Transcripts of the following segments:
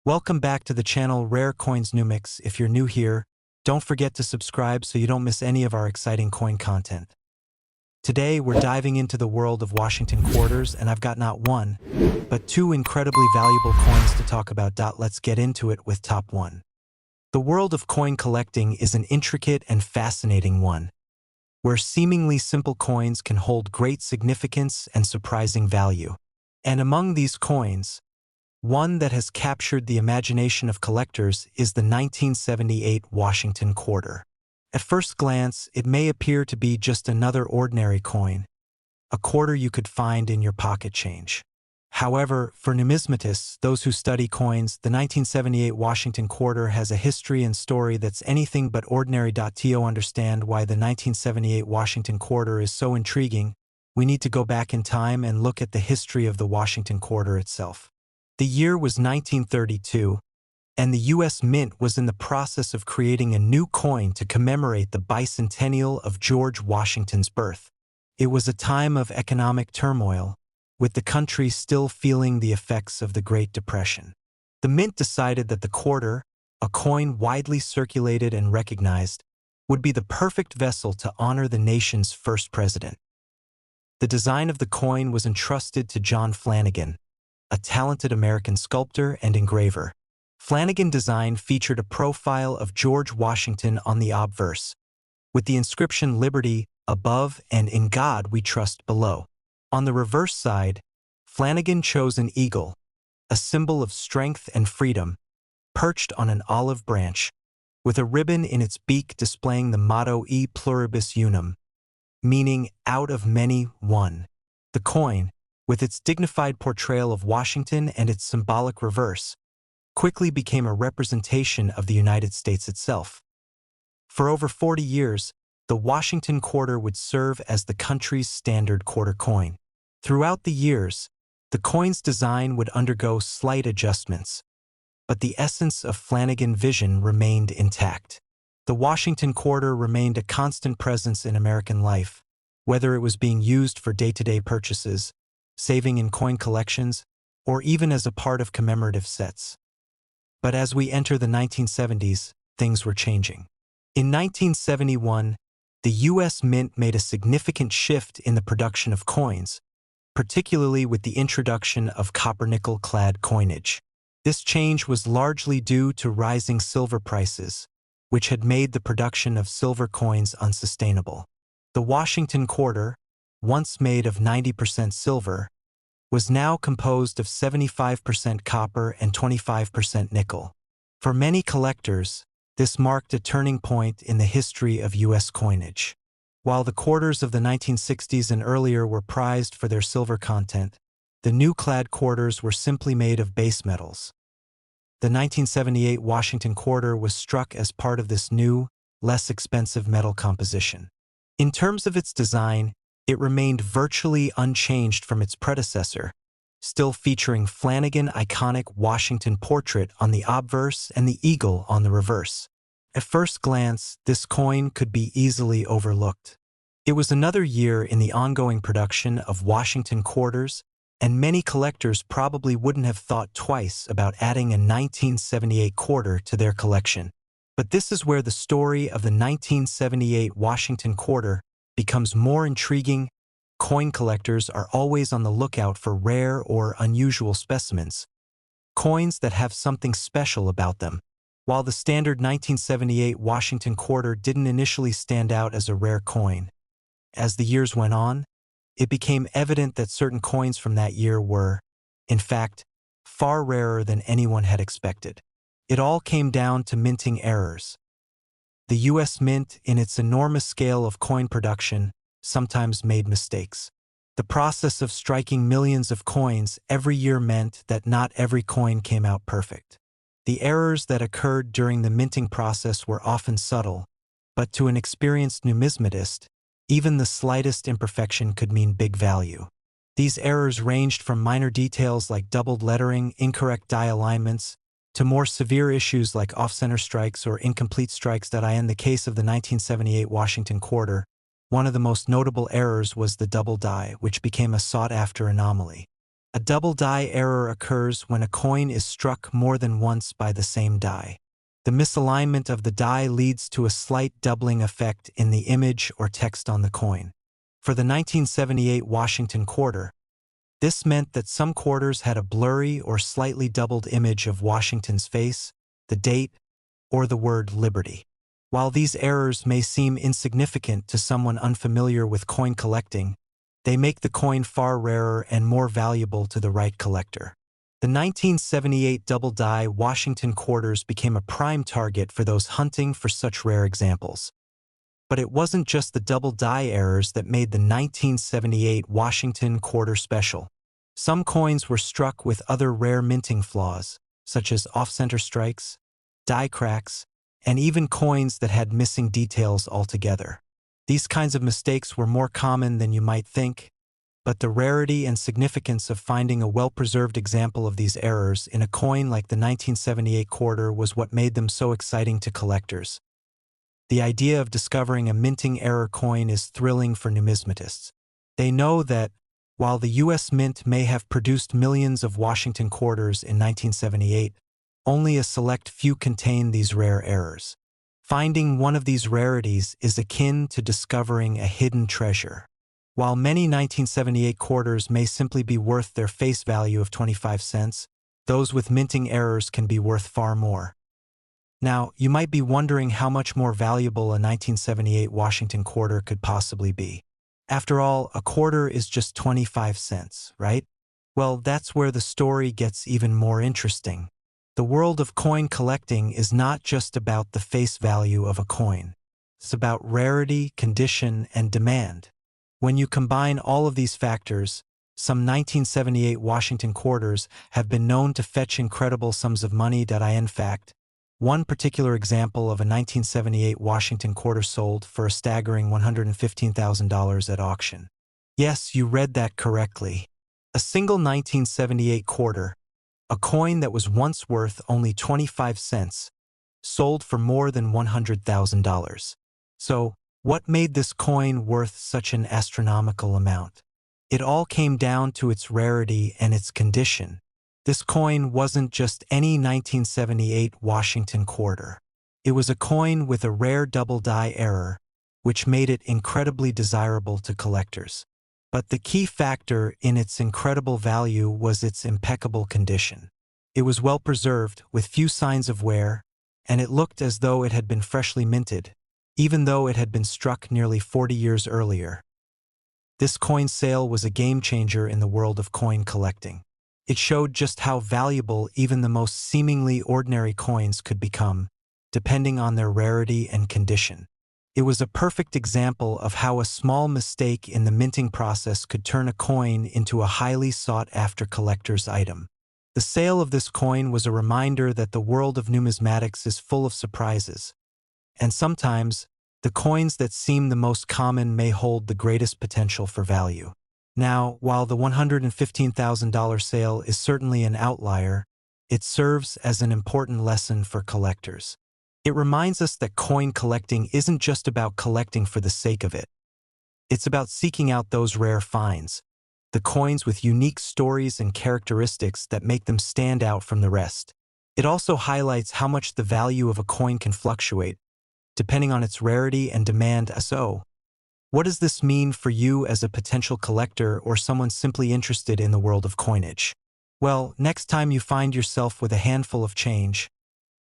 Welcome back to the channel Rare Coins New Mix. If you're new here, don't forget to subscribe so you don't miss any of our exciting coin content. Today, we're diving into the world of Washington quarters, and I've got not one, but two incredibly valuable coins to talk about. Let's get into it with top one. The world of coin collecting is an intricate and fascinating one, where seemingly simple coins can hold great significance and surprising value. And among these coins, one that has captured the imagination of collectors is the 1978 Washington quarter. At first glance, it may appear to be just another ordinary coin, a quarter you could find in your pocket change. However, for numismatists, those who study coins, the 1978 Washington quarter has a history and story that's anything but ordinary. To understand why the 1978 Washington quarter is so intriguing, we need to go back in time and look at the history of the Washington quarter itself. The year was 1932, and the U.S. Mint was in the process of creating a new coin to commemorate the bicentennial of George Washington's birth. It was a time of economic turmoil, with the country still feeling the effects of the Great Depression. The Mint decided that the quarter, a coin widely circulated and recognized, would be the perfect vessel to honor the nation's first president. The design of the coin was entrusted to John Flanagan, a talented American sculptor and engraver. Flanagan's design featured a profile of George Washington on the obverse, with the inscription "Liberty" above and "In God We Trust" below. On the reverse side, Flanagan chose an eagle, a symbol of strength and freedom, perched on an olive branch, with a ribbon in its beak displaying the motto "E pluribus unum," meaning "out of many, one." The coin, with its dignified portrayal of Washington and its symbolic reverse, quickly became a representation of the United States itself. For over 40 years, the Washington quarter would serve as the country's standard quarter coin. Throughout the years, the coin's design would undergo slight adjustments, but the essence of Flanagan's vision remained intact. The Washington quarter remained a constant presence in American life, whether it was being used for day-to-day purchases, saving in coin collections, or even as a part of commemorative sets. But as we enter the 1970s, things were changing. In 1971, the U.S. Mint made a significant shift in the production of coins, particularly with the introduction of copper-nickel-clad coinage. This change was largely due to rising silver prices, which had made the production of silver coins unsustainable. The Washington quarter, once made of 90% silver, was now composed of 75% copper and 25% nickel. For many collectors, this marked a turning point in the history of U.S. coinage. While the quarters of the 1960s and earlier were prized for their silver content, the new clad quarters were simply made of base metals. The 1978 Washington quarter was struck as part of this new, less expensive metal composition. In terms of its design, it remained virtually unchanged from its predecessor, still featuring Flanagan's iconic Washington portrait on the obverse and the eagle on the reverse. At first glance, this coin could be easily overlooked. It was another year in the ongoing production of Washington quarters, and many collectors probably wouldn't have thought twice about adding a 1978 quarter to their collection. But this is where the story of the 1978 Washington quarter becomes more intriguing. Coin collectors are always on the lookout for rare or unusual specimens, coins that have something special about them. While the standard 1978 Washington quarter didn't initially stand out as a rare coin, as the years went on, it became evident that certain coins from that year were, in fact, far rarer than anyone had expected. It all came down to minting errors. The U.S. Mint, in its enormous scale of coin production, sometimes made mistakes. The process of striking millions of coins every year meant that not every coin came out perfect. The errors that occurred during the minting process were often subtle, but to an experienced numismatist, even the slightest imperfection could mean big value. These errors ranged from minor details like doubled lettering, incorrect die alignments, to more severe issues like off-center strikes or incomplete strikes. In the case of the 1978 Washington quarter, one of the most notable errors was the double die, which became a sought-after anomaly. A double die error occurs when a coin is struck more than once by the same die. The misalignment of the die leads to a slight doubling effect in the image or text on the coin. For the 1978 Washington quarter, this meant that some quarters had a blurry or slightly doubled image of Washington's face, the date, or the word Liberty. While these errors may seem insignificant to someone unfamiliar with coin collecting, they make the coin far rarer and more valuable to the right collector. The 1978 double die Washington quarters became a prime target for those hunting for such rare examples. But it wasn't just the double die errors that made the 1978 Washington quarter special. Some coins were struck with other rare minting flaws, such as off-center strikes, die cracks, and even coins that had missing details altogether. These kinds of mistakes were more common than you might think, but the rarity and significance of finding a well-preserved example of these errors in a coin like the 1978 quarter was what made them so exciting to collectors. The idea of discovering a minting error coin is thrilling for numismatists. They know that, while the U.S. Mint may have produced millions of Washington quarters in 1978, only a select few contain these rare errors. Finding one of these rarities is akin to discovering a hidden treasure. While many 1978 quarters may simply be worth their face value of 25 cents, those with minting errors can be worth far more. Now, you might be wondering how much more valuable a 1978 Washington quarter could possibly be. After all, a quarter is just 25 cents, right? Well, that's where the story gets even more interesting. The world of coin collecting is not just about the face value of a coin. It's about rarity, condition, and demand. When you combine all of these factors, some 1978 Washington quarters have been known to fetch incredible sums of money. In fact, one particular example of a 1978 Washington quarter sold for a staggering $115,000 at auction. Yes, you read that correctly. A single 1978 quarter, a coin that was once worth only 25 cents, sold for more than $100,000. So, what made this coin worth such an astronomical amount? It all came down to its rarity and its condition. This coin wasn't just any 1978 Washington quarter. It was a coin with a rare double die error, which made it incredibly desirable to collectors. But the key factor in its incredible value was its impeccable condition. It was well preserved, with few signs of wear, and it looked as though it had been freshly minted, even though it had been struck nearly 40 years earlier. This coin sale was a game-changer in the world of coin collecting. It showed just how valuable even the most seemingly ordinary coins could become, depending on their rarity and condition. It was a perfect example of how a small mistake in the minting process could turn a coin into a highly sought-after collector's item. The sale of this coin was a reminder that the world of numismatics is full of surprises, and sometimes, the coins that seem the most common may hold the greatest potential for value. Now, while the $115,000 sale is certainly an outlier, it serves as an important lesson for collectors. It reminds us that coin collecting isn't just about collecting for the sake of it. It's about seeking out those rare finds, the coins with unique stories and characteristics that make them stand out from the rest. It also highlights how much the value of a coin can fluctuate, depending on its rarity and demand. So, what does this mean for you as a potential collector or someone simply interested in the world of coinage? Well, next time you find yourself with a handful of change,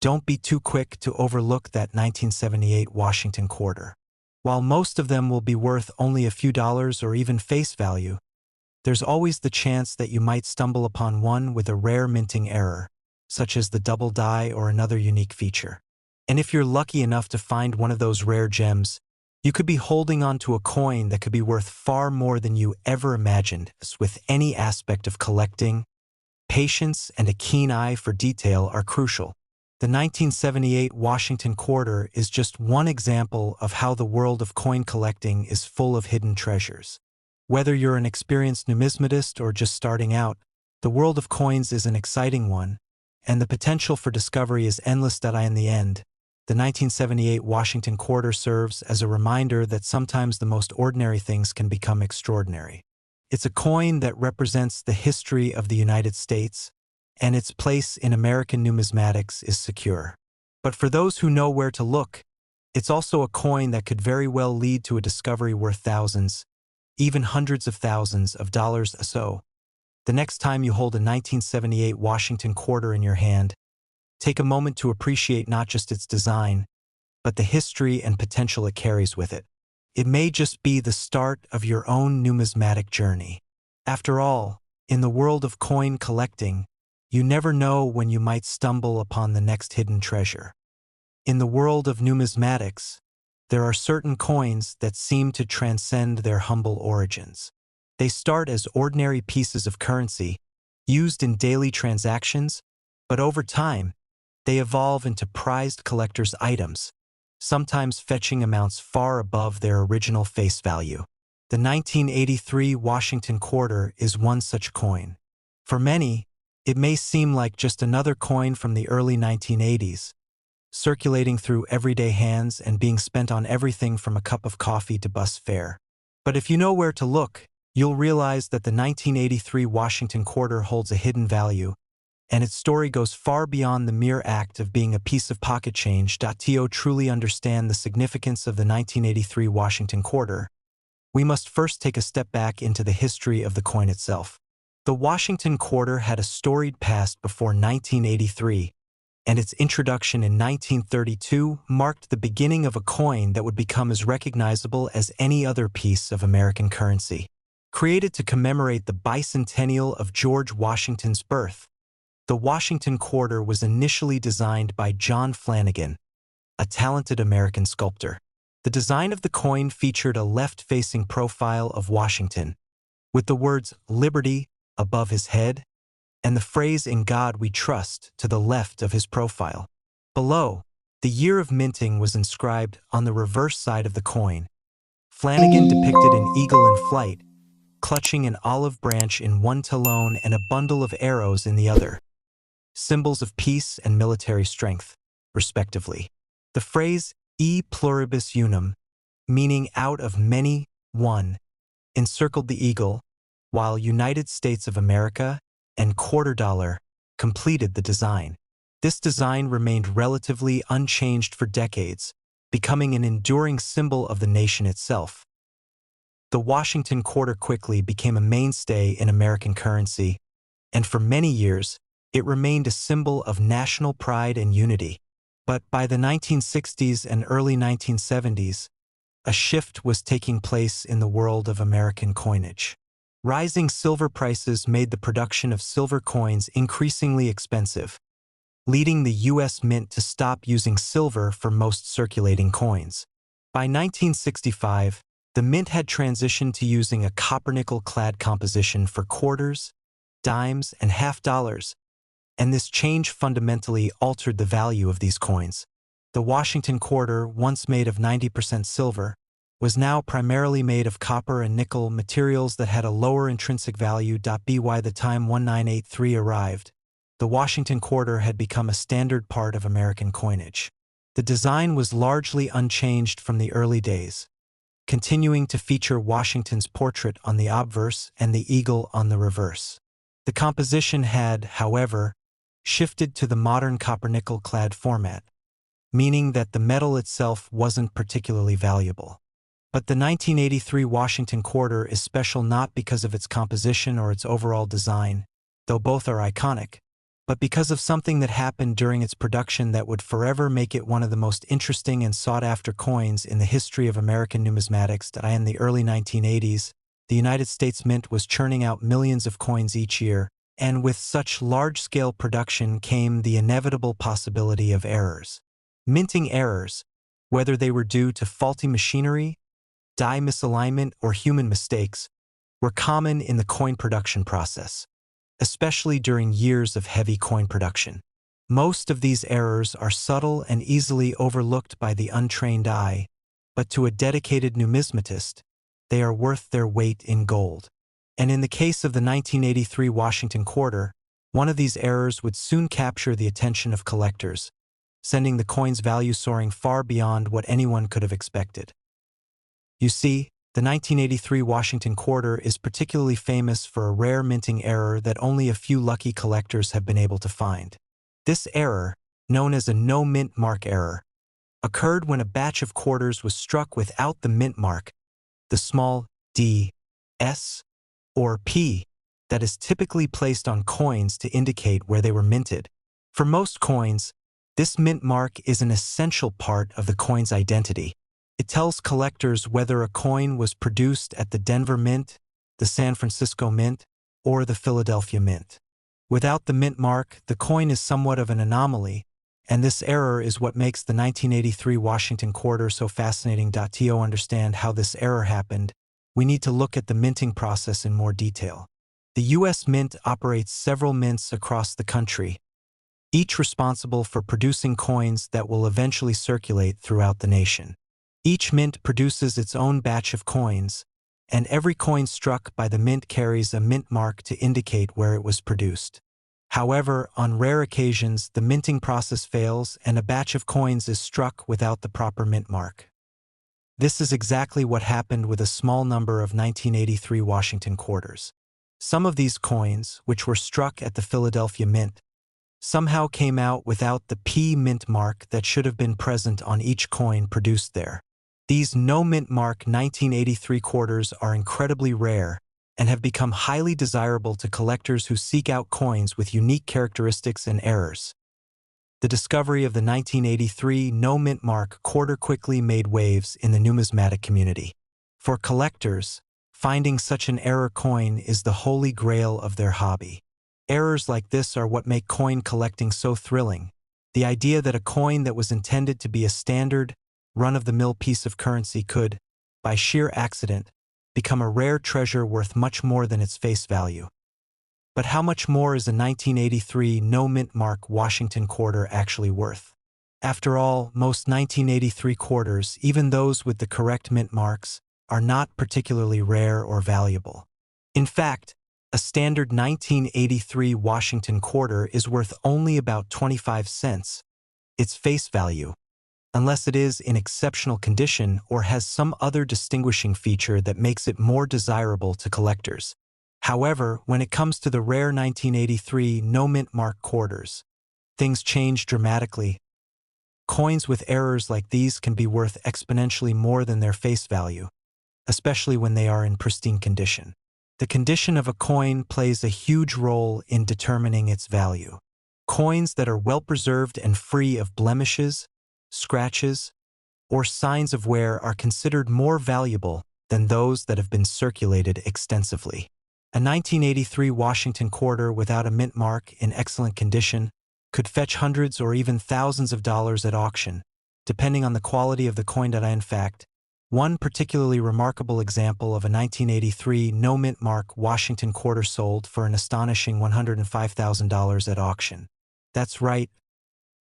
don't be too quick to overlook that 1978 Washington quarter. While most of them will be worth only a few dollars or even face value, there's always the chance that you might stumble upon one with a rare minting error, such as the double die or another unique feature. And if you're lucky enough to find one of those rare gems, you could be holding onto a coin that could be worth far more than you ever imagined. As with any aspect of collecting, patience and a keen eye for detail are crucial. The 1978 Washington quarter is just one example of how the world of coin collecting is full of hidden treasures. Whether you're an experienced numismatist or just starting out, the world of coins is an exciting one, and the potential for discovery is endless. In the end, the 1978 Washington quarter serves as a reminder that sometimes the most ordinary things can become extraordinary. It's a coin that represents the history of the United States, and its place in American numismatics is secure. But for those who know where to look, it's also a coin that could very well lead to a discovery worth thousands, even hundreds of thousands of dollars. So, the next time you hold a 1978 Washington quarter in your hand, take a moment to appreciate not just its design, but the history and potential it carries with it. It may just be the start of your own numismatic journey. After all, in the world of coin collecting, you never know when you might stumble upon the next hidden treasure. In the world of numismatics, there are certain coins that seem to transcend their humble origins. They start as ordinary pieces of currency, used in daily transactions, but over time, they evolve into prized collector's items, sometimes fetching amounts far above their original face value. The 1983 Washington quarter is one such coin. For many, it may seem like just another coin from the early 1980s, circulating through everyday hands and being spent on everything from a cup of coffee to bus fare. But if you know where to look, you'll realize that the 1983 Washington quarter holds a hidden value, and its story goes far beyond the mere act of being a piece of pocket change. To truly understand the significance of the 1983 Washington quarter, we must first take a step back into the history of the coin itself. The Washington quarter had a storied past before 1983, and its introduction in 1932 marked the beginning of a coin that would become as recognizable as any other piece of American currency. Created to commemorate the bicentennial of George Washington's birth, the Washington quarter was initially designed by John Flanagan, a talented American sculptor. The design of the coin featured a left-facing profile of Washington, with the words "Liberty" above his head and the phrase "In God We Trust" to the left of his profile. Below, the year of minting was inscribed on the reverse side of the coin. Flanagan depicted an eagle in flight, clutching an olive branch in one talon and a bundle of arrows in the other, symbols of peace and military strength, respectively. The phrase "E pluribus unum," meaning "out of many, one," encircled the eagle, while United States of America and quarter dollar completed the design. This design remained relatively unchanged for decades, becoming an enduring symbol of the nation itself. The Washington quarter quickly became a mainstay in American currency, and for many years, it remained a symbol of national pride and unity. But by the 1960s and early 1970s, a shift was taking place in the world of American coinage. Rising silver prices made the production of silver coins increasingly expensive, leading the U.S. Mint to stop using silver for most circulating coins. By 1965, the Mint had transitioned to using a copper-nickel-clad composition for quarters, dimes, and half dollars, and this change fundamentally altered the value of these coins. The Washington quarter, once made of 90% silver, was now primarily made of copper and nickel, materials that had a lower intrinsic value. By the time 1983 arrived, the Washington quarter had become a standard part of American coinage. The design was largely unchanged from the early days, continuing to feature Washington's portrait on the obverse and the eagle on the reverse. The composition had, however, shifted to the modern copper-nickel-clad format, meaning that the metal itself wasn't particularly valuable. But the 1983 Washington quarter is special not because of its composition or its overall design, though both are iconic, but because of something that happened during its production that would forever make it one of the most interesting and sought-after coins in the history of American numismatics. In the early 1980s, the United States Mint was churning out millions of coins each year, and with such large-scale production came the inevitable possibility of errors. Minting errors, whether they were due to faulty machinery, die misalignment, or human mistakes, were common in the coin production process, especially during years of heavy coin production. Most of these errors are subtle and easily overlooked by the untrained eye, but to a dedicated numismatist, they are worth their weight in gold. And in the case of the 1983 Washington quarter, one of these errors would soon capture the attention of collectors, sending the coin's value soaring far beyond what anyone could have expected. You see, The 1983 Washington Quarter is particularly famous for a rare minting error that only a few lucky collectors have been able to find. This error, known as a no-mint mark error, occurred when a batch of quarters was struck without the mint mark, the small d, s, or p, that is typically placed on coins to indicate where they were minted. For most coins, this mint mark is an essential part of the coin's identity. It tells collectors whether a coin was produced at the Denver Mint, the San Francisco Mint, or the Philadelphia Mint. Without the mint mark, the coin is somewhat of an anomaly, and this error is what makes the 1983 Washington Quarter so fascinating. To understand how this error happened, we need to look at the minting process in more detail. The U.S. Mint operates several mints across the country, each responsible for producing coins that will eventually circulate throughout the nation. Each mint produces its own batch of coins, and every coin struck by the mint carries a mint mark to indicate where it was produced. However, on rare occasions, the minting process fails and a batch of coins is struck without the proper mint mark. This is exactly what happened with a small number of 1983 Washington Quarters. Some of these coins, which were struck at the Philadelphia Mint, somehow came out without the P mint mark that should have been present on each coin produced there. These no-mint mark 1983 quarters are incredibly rare and have become highly desirable to collectors who seek out coins with unique characteristics and errors. The discovery of the 1983 no-mint mark quarter quickly made waves in the numismatic community. For collectors, finding such an error coin is the holy grail of their hobby. Errors like this are what make coin collecting so thrilling. The idea that a coin that was intended to be a standard, run-of-the-mill piece of currency could, by sheer accident, become a rare treasure worth much more than its face value. But how much more is a 1983 no-mint mark Washington Quarter actually worth? After all, most 1983 quarters, even those with the correct mint marks, are not particularly rare or valuable. In fact, a standard 1983 Washington Quarter is worth only about 25 cents, its face value, unless it is in exceptional condition or has some other distinguishing feature that makes it more desirable to collectors. However, when it comes to the rare 1983 no-mint mark quarters, things change dramatically. Coins with errors like these can be worth exponentially more than their face value, especially when they are in pristine condition. The condition of a coin plays a huge role in determining its value. Coins that are well-preserved and free of blemishes, scratches, or signs of wear are considered more valuable than those that have been circulated extensively. A 1983 Washington Quarter without a mint mark in excellent condition could fetch hundreds or even thousands of dollars at auction, depending on the quality of the coin. In fact, one particularly remarkable example of a 1983 no-mint mark Washington Quarter sold for an astonishing $105,000 at auction. That's right,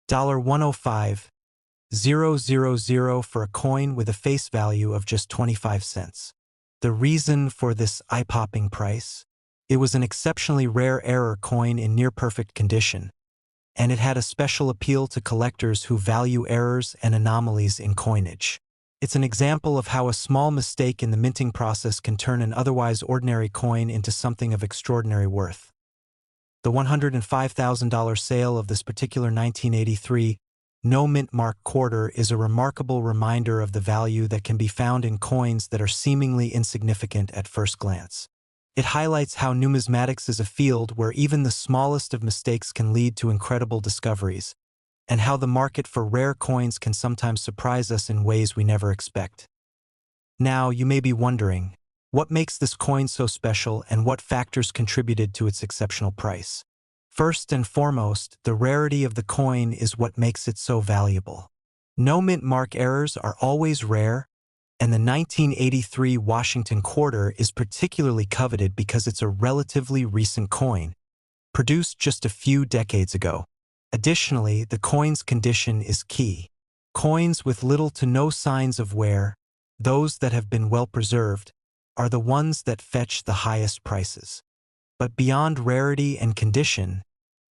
$105,000 for a coin with a face value of just 25 cents. The reason for this eye-popping price? It was an exceptionally rare error coin in near-perfect condition, and it had a special appeal to collectors who value errors and anomalies in coinage. It's an example of how a small mistake in the minting process can turn an otherwise ordinary coin into something of extraordinary worth. The $105,000 sale of this particular 1983 no-mint mark quarter is a remarkable reminder of the value that can be found in coins that are seemingly insignificant at first glance. It highlights how numismatics is a field where even the smallest of mistakes can lead to incredible discoveries, and how the market for rare coins can sometimes surprise us in ways we never expect. Now, you may be wondering, what makes this coin so special and what factors contributed to its exceptional price? First and foremost, the rarity of the coin is what makes it so valuable. No mint mark errors are always rare, and the 1983 Washington Quarter is particularly coveted because it's a relatively recent coin, produced just a few decades ago. Additionally, the coin's condition is key. Coins with little to no signs of wear, those that have been well preserved, are the ones that fetch the highest prices. But beyond rarity and condition,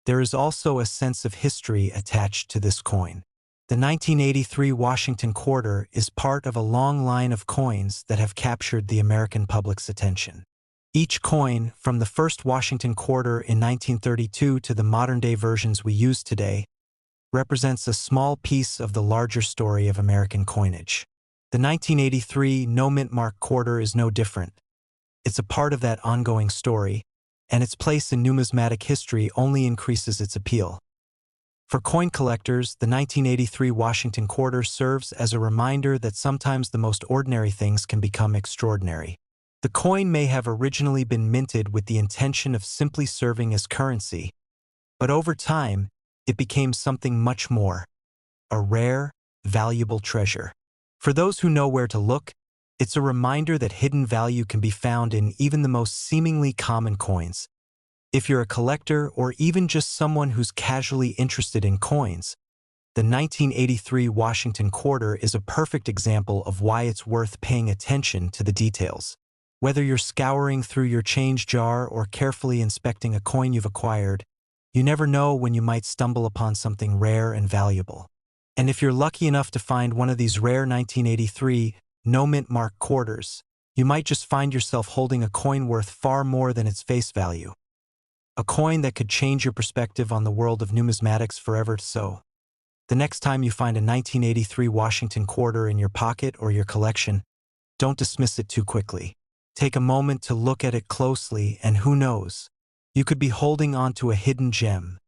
there is also a sense of history attached to this coin. The 1983 Washington Quarter is part of a long line of coins that have captured the American public's attention. Each coin, from the first Washington Quarter in 1932 to the modern-day versions we use today, represents a small piece of the larger story of American coinage. The 1983 no-mint mark quarter is no different. It's a part of that ongoing story, and its place in numismatic history only increases its appeal. For coin collectors, the 1983 Washington Quarter serves as a reminder that sometimes the most ordinary things can become extraordinary. The coin may have originally been minted with the intention of simply serving as currency, but over time, it became something much more, a rare, valuable treasure. For those who know where to look, it's a reminder that hidden value can be found in even the most seemingly common coins. If you're a collector or even just someone who's casually interested in coins, the 1983 Washington Quarter is a perfect example of why it's worth paying attention to the details. Whether you're scouring through your change jar or carefully inspecting a coin you've acquired, you never know when you might stumble upon something rare and valuable. And if you're lucky enough to find one of these rare 1983 no-mint mark quarters, you might just find yourself holding a coin worth far more than its face value. A coin that could change your perspective on the world of numismatics forever. So, the next time you find a 1983 Washington Quarter in your pocket or your collection, don't dismiss it too quickly. Take a moment to look at it closely, and who knows, you could be holding onto a hidden gem,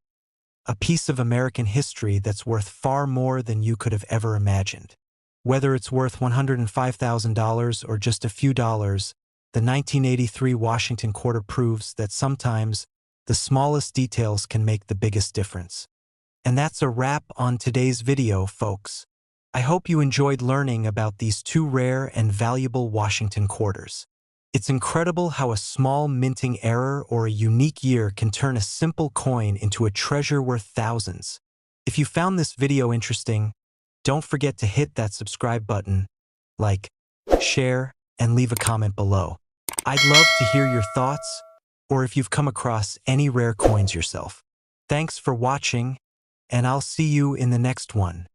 a piece of American history that's worth far more than you could have ever imagined. Whether it's worth $105,000 or just a few dollars, the 1983 Washington Quarter proves that sometimes the smallest details can make the biggest difference. And that's a wrap on today's video, folks. I hope you enjoyed learning about these two rare and valuable Washington Quarters. It's incredible how a small minting error or a unique year can turn a simple coin into a treasure worth thousands. If you found this video interesting, don't forget to hit that subscribe button, like, share, and leave a comment below. I'd love to hear your thoughts, or if you've come across any rare coins yourself. Thanks for watching, and I'll see you in the next one.